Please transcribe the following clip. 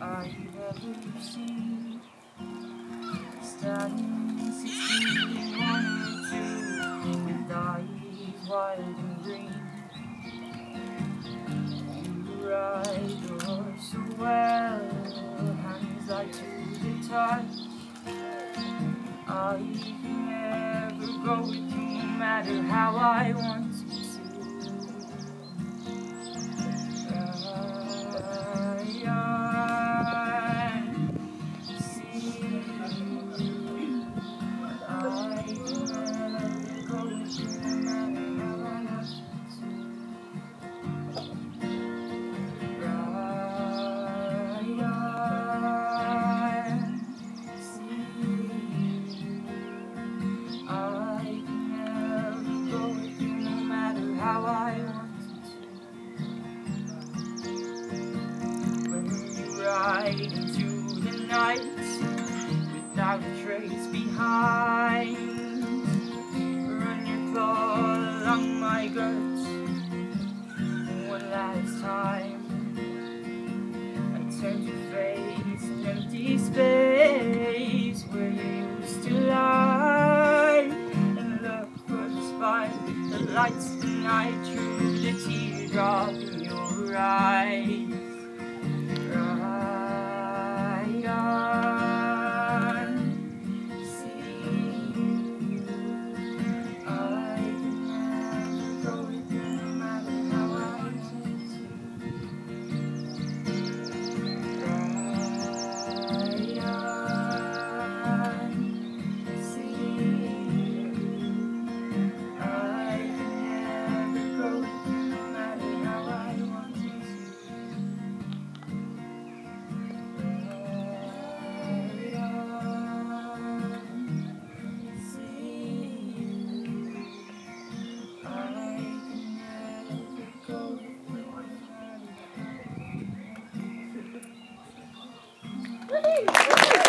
I've ever seen, standing 61 or 2 with eyes wild and green. You ride your horse so well, hands light to the touch. I can never go with you no matter how I want to. How I want to. When you ride into the night without a trace behind, run your claw along my guts one last time. I turn to face an empty space where you used to lie, and look for the spark that lights the night through the teardrop in your eyes. Ride on, see, I can never go with you no matter how I want to. Ride on, see, I can never go with you no matter how I want to. Woohoo!